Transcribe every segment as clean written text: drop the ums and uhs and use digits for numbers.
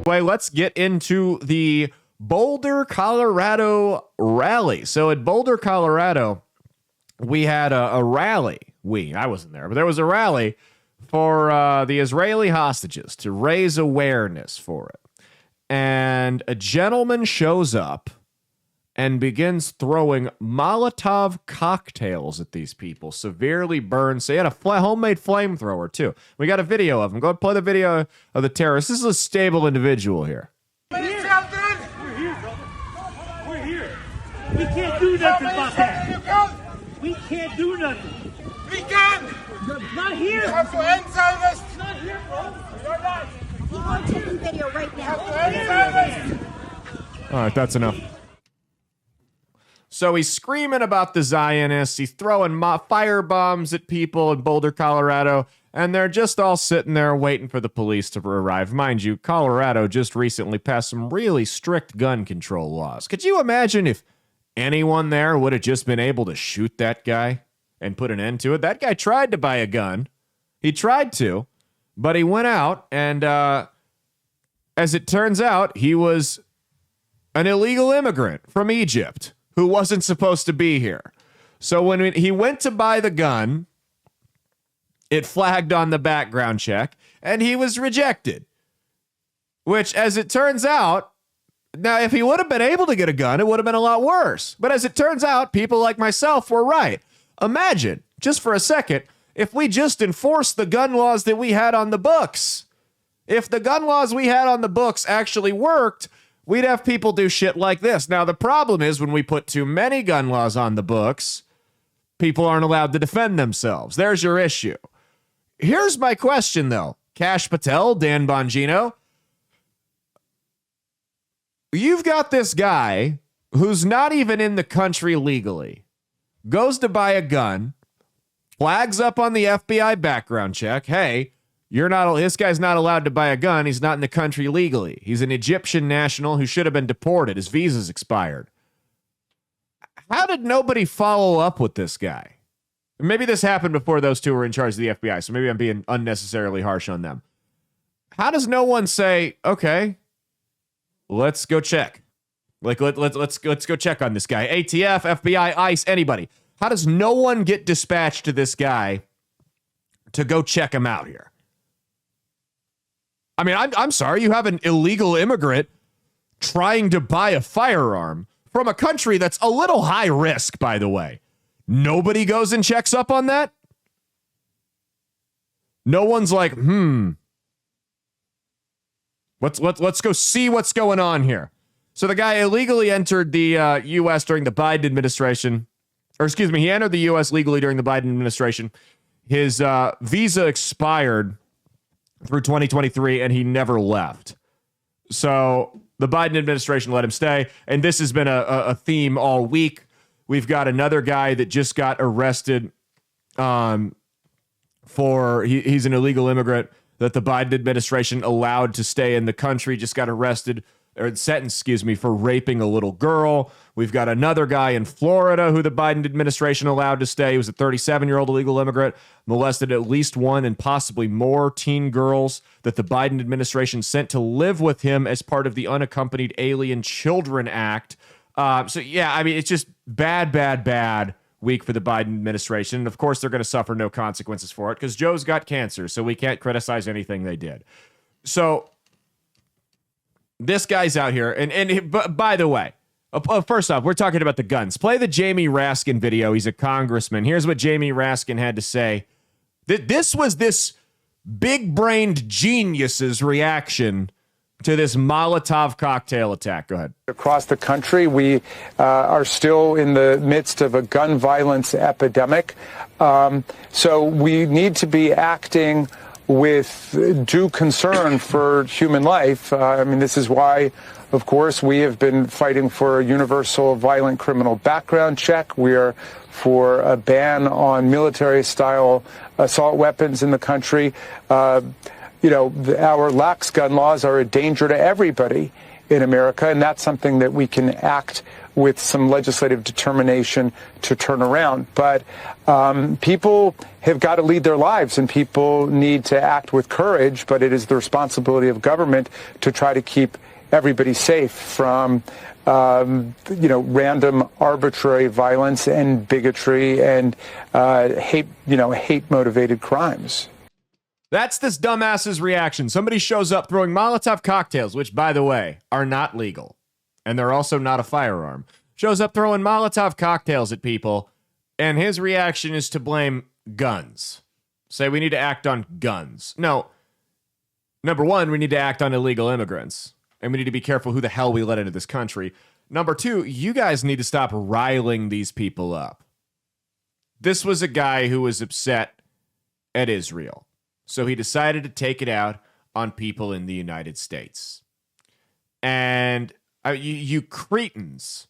Let's get into the Boulder, Colorado rally. So at Boulder, Colorado, we had a rally. I wasn't there, but there was a rally for the Israeli hostages to raise awareness for it. And a gentleman shows up and begins throwing Molotov cocktails at these people, severely burned. So he had a homemade flamethrower, too. We got a video of him. Go play the video of the terrorist. This is a stable individual here. We're here, brother. We're here. We can't do nothing about that. We can't do nothing. We can. Not here. You have to answer this. Not here, bro. You're not. I'm taking video right now. All right, that's enough. So he's screaming about the Zionists. He's throwing fire bombs at people in Boulder, Colorado, and they're just all sitting there waiting for the police to arrive. Mind you, Colorado just recently passed some really strict gun control laws. Could you imagine if anyone there would have just been able to shoot that guy and put an end to it? That guy tried to buy a gun. He tried to, but he went out, and as it turns out, he was an illegal immigrant from Egypt who wasn't supposed to be here. So when he went to buy the gun, it flagged on the background check, and he was rejected. Which, as it turns out, now if he would have been able to get a gun, it would have been a lot worse. But as it turns out, people like myself were right. Imagine, just for a second, if we just enforced the gun laws that we had on the books. If the gun laws we had on the books actually worked, we'd have people do shit like this. Now, the problem is when we put too many gun laws on the books, people aren't allowed to defend themselves. There's your issue. Here's my question, though. Kash Patel, Dan Bongino. You've got this guy who's not even in the country legally, goes to buy a gun, flags up on the FBI background check. Hey, this guy's not allowed to buy a gun. He's not in the country legally. He's an Egyptian national who should have been deported. His visa's expired. How did nobody follow up with this guy? Maybe this happened before those two were in charge of the FBI, so maybe I'm being unnecessarily harsh on them. How does no one say, okay, let's go check? Like, let's go check on this guy. ATF, FBI, ICE, anybody. How does no one get dispatched to this guy to go check him out here? I mean, I'm sorry, you have an illegal immigrant trying to buy a firearm from a country that's a little high risk, by the way. Nobody goes and checks up on that? No one's like, let's go see what's going on here. So the guy illegally entered the U.S. during the Biden administration. Or excuse me, he entered the U.S. legally during the Biden administration. His visa expired through 2023, and he never left. So the Biden administration let him stay, and this has been a theme all week. We've got another guy that just got arrested he's an illegal immigrant that the Biden administration allowed to stay in the country, just got arrested, or sentenced, for raping a little girl. We've got another guy in Florida who the Biden administration allowed to stay. He was a 37-year-old illegal immigrant, molested at least one and possibly more teen girls that the Biden administration sent to live with him as part of the Unaccompanied Alien Children Act. It's just bad week for the Biden administration. And of course, they're going to suffer no consequences for it because Joe's got cancer, so we can't criticize anything they did. So this guy's out here, and by the way, first off, we're talking about the guns. Play the Jamie Raskin video. He's a congressman. Here's what Jamie Raskin had to say. This was this big-brained genius's reaction to this Molotov cocktail attack. Go ahead. Across the country, we are still in the midst of a gun violence epidemic. So we need to be acting with due concern for human life. This is why, of course, we have been fighting for a universal violent criminal background check. We are for a ban on military-style assault weapons in the country. Our lax gun laws are a danger to everybody in America, and that's something that we can act with some legislative determination to turn around. But people have got to lead their lives, and people need to act with courage, but it is the responsibility of government to try to keep everybody safe from random arbitrary violence and bigotry and hate-motivated crimes. That's this dumbass's reaction. Somebody shows up throwing Molotov cocktails, which, by the way, are not legal. And they're also not a firearm. Shows up throwing Molotov cocktails at people, and his reaction is to blame guns. Say we need to act on guns. No. Number one, we need to act on illegal immigrants. And we need to be careful who the hell we let into this country. Number two, you guys need to stop riling these people up. This was a guy who was upset at Israel. So he decided to take it out on people in the United States. And you cretins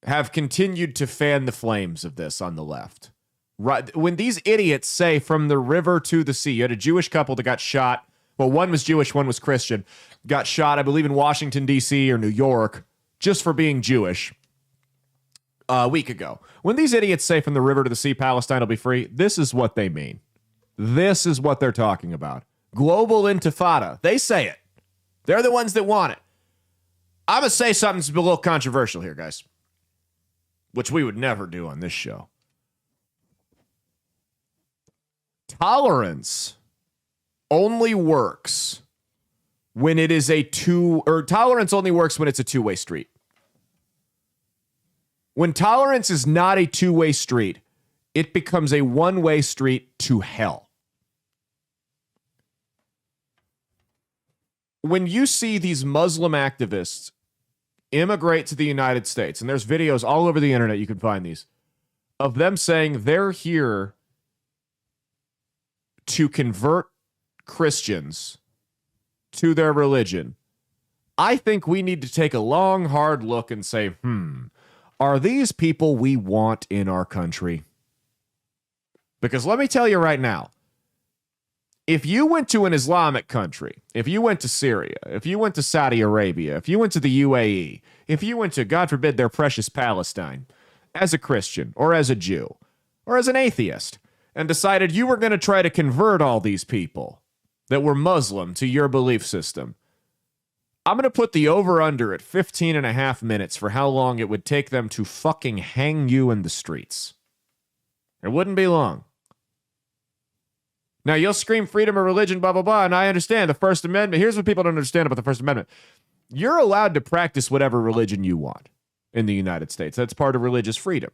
have continued to fan the flames of this on the left. Right, when these idiots say from the river to the sea, you had a Jewish couple that got shot. Well, one was Jewish, one was Christian. Got shot, I believe, in Washington, D.C. or New York, just for being Jewish a week ago. When these idiots say from the river to the sea, Palestine will be free, this is what they mean. This is what they're talking about. Global intifada. They say it. They're the ones that want it. I'm going to say something that's a little controversial here, guys, which we would never do on this show. Tolerance only works when it is tolerance only works when it's a two-way street. When tolerance is not a two-way street, it becomes a one-way street to hell. When you see these Muslim activists immigrate to the United States, and there's videos all over the internet, you can find these, of them saying they're here to convert Christians to their religion, I think we need to take a long, hard look and say, are these people we want in our country? Because let me tell you right now, if you went to an Islamic country, if you went to Syria, if you went to Saudi Arabia, if you went to the UAE, if you went to, God forbid, their precious Palestine, as a Christian or as a Jew or as an atheist, and decided you were going to try to convert all these people that were Muslim to your belief system, I'm going to put the over-under at 15 and a half minutes for how long it would take them to fucking hang you in the streets. It wouldn't be long. Now, you'll scream freedom of religion, blah, blah, blah, and I understand the First Amendment. Here's what people don't understand about the First Amendment. You're allowed to practice whatever religion you want in the United States. That's part of religious freedom.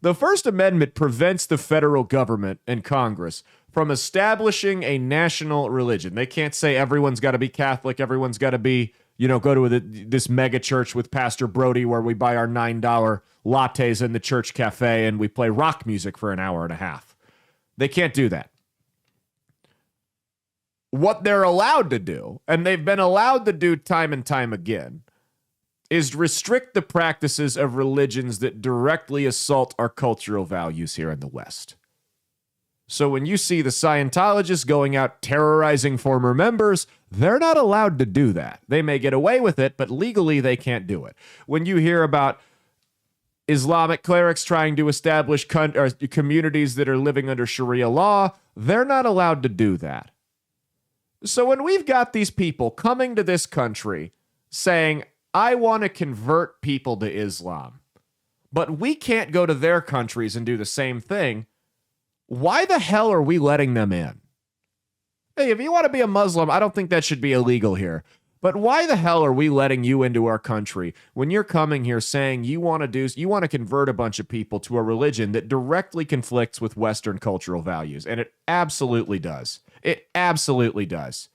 The First Amendment prevents the federal government and Congress from establishing a national religion. They can't say everyone's got to be Catholic, everyone's got to be, go to this mega church with Pastor Brody where we buy our $9 lattes in the church cafe and we play rock music for an hour and a half. They can't do that. What they're allowed to do, and they've been allowed to do time and time again, is restrict the practices of religions that directly assault our cultural values here in the West. So when you see the Scientologists going out terrorizing former members, they're not allowed to do that. They may get away with it, but legally they can't do it. When you hear about Islamic clerics trying to establish communities that are living under Sharia law, they're not allowed to do that. So when we've got these people coming to this country saying, I want to convert people to Islam, but we can't go to their countries and do the same thing, why the hell are we letting them in? Hey, if you want to be a Muslim, I don't think that should be illegal here. But why the hell are we letting you into our country when you're coming here saying you want to convert a bunch of people to a religion that directly conflicts with Western cultural values? And it absolutely does. It absolutely does.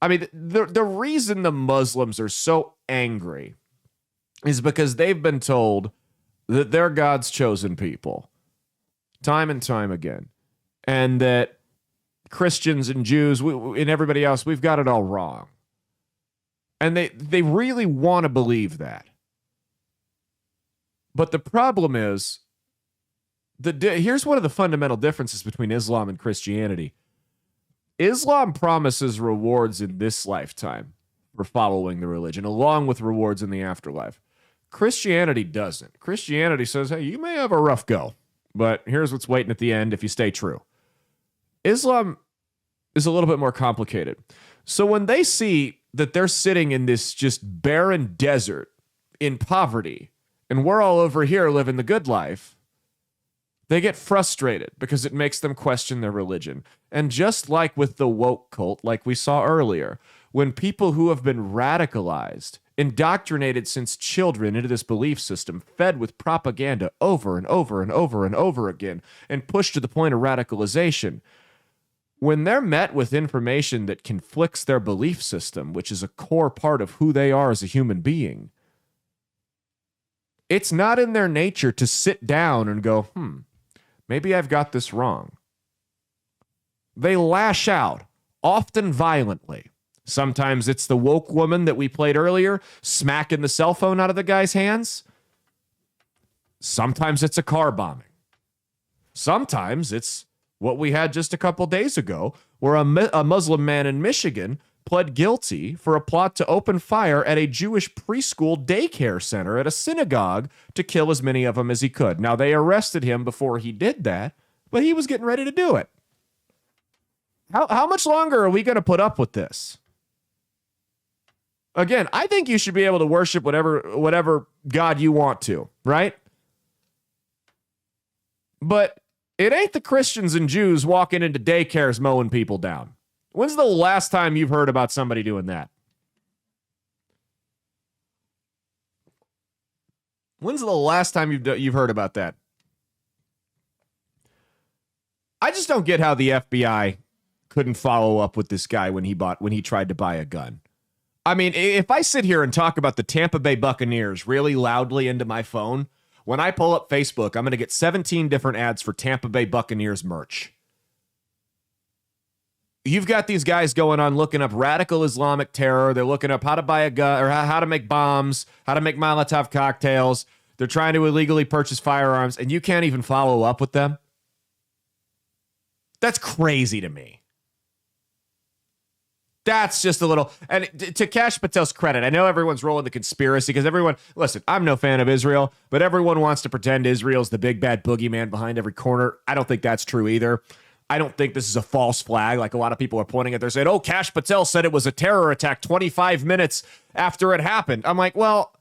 I mean, the reason the Muslims are so angry is because they've been told that they're God's chosen people time and time again, and that Christians and Jews and everybody else, we've got it all wrong. And they really want to believe that. But the problem is, here's one of the fundamental differences between Islam and Christianity. Islam promises rewards in this lifetime for following the religion, along with rewards in the afterlife. Christianity doesn't. Christianity says, hey, you may have a rough go, but here's what's waiting at the end if you stay true. Islam is a little bit more complicated. So when they see that they're sitting in this just barren desert in poverty, and we're all over here living the good life, they get frustrated because it makes them question their religion. And just like with the woke cult, like we saw earlier, when people who have been radicalized, indoctrinated since children into this belief system, fed with propaganda over and over and over and over again, and pushed to the point of radicalization, when they're met with information that conflicts their belief system, which is a core part of who they are as a human being, it's not in their nature to sit down and go, maybe I've got this wrong. They lash out, often violently. Sometimes it's the woke woman that we played earlier, smacking the cell phone out of the guy's hands. Sometimes it's a car bombing. Sometimes it's what we had just a couple days ago, where a Muslim man in Michigan pled guilty for a plot to open fire at a Jewish preschool daycare center at a synagogue to kill as many of them as he could. Now, they arrested him before he did that, but he was getting ready to do it. How much longer are we going to put up with this? Again, I think you should be able to worship whatever God you want to, right? But it ain't the Christians and Jews walking into daycares mowing people down. When's the last time you've heard about somebody doing that? When's the last time you've heard about that? I just don't get how the FBI couldn't follow up with this guy when he tried to buy a gun. I mean, if I sit here and talk about the Tampa Bay Buccaneers really loudly into my phone, when I pull up Facebook, I'm going to get 17 different ads for Tampa Bay Buccaneers merch. You've got these guys going on looking up radical Islamic terror. They're looking up how to buy a gun or how to make bombs, how to make Molotov cocktails. They're trying to illegally purchase firearms, and you can't even follow up with them. That's crazy to me. That's just a little, and to Kash Patel's credit, I know everyone's rolling the conspiracy because listen, I'm no fan of Israel, but everyone wants to pretend Israel's the big bad boogeyman behind every corner. I don't think that's true either. I don't think this is a false flag like a lot of people are pointing at. They're saying, Kash Patel said it was a terror attack 25 minutes after it happened. I'm like, well,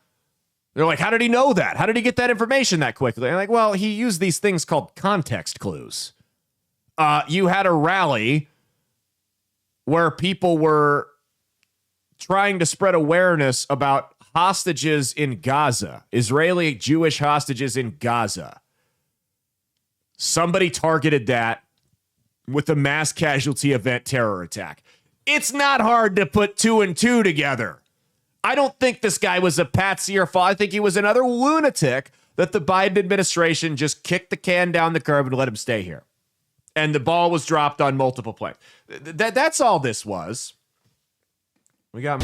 they're like, how did he know that? How did he get that information that quickly? I'm like, well, he used these things called context clues. You had a rally where people were trying to spread awareness about hostages in Gaza, Israeli Jewish hostages in Gaza. Somebody targeted that with the mass casualty event terror attack. It's not hard to put two and two together. I don't think this guy was a patsy or fall. I think he was another lunatic that the Biden administration just kicked the can down the curb and let him stay here. And the ball was dropped on multiple plays. That's all this was. We got...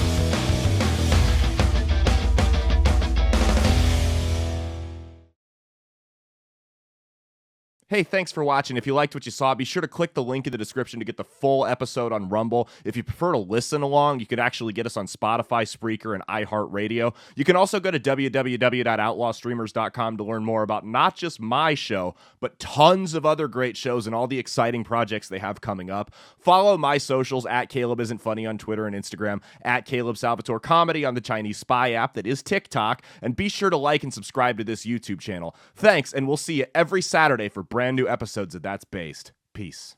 Hey, thanks for watching. If you liked what you saw, be sure to click the link in the description to get the full episode on Rumble. If you prefer to listen along, you could actually get us on Spotify, Spreaker, and iHeartRadio. You can also go to www.outlawstreamers.com to learn more about not just my show, but tons of other great shows and all the exciting projects they have coming up. Follow my socials at Caleb Isn't Funny on Twitter and Instagram, at Caleb Salvatore Comedy on the Chinese spy app that is TikTok, and be sure to like and subscribe to this YouTube channel. Thanks, and we'll see you every Saturday for brand new episodes of That's Based. Peace.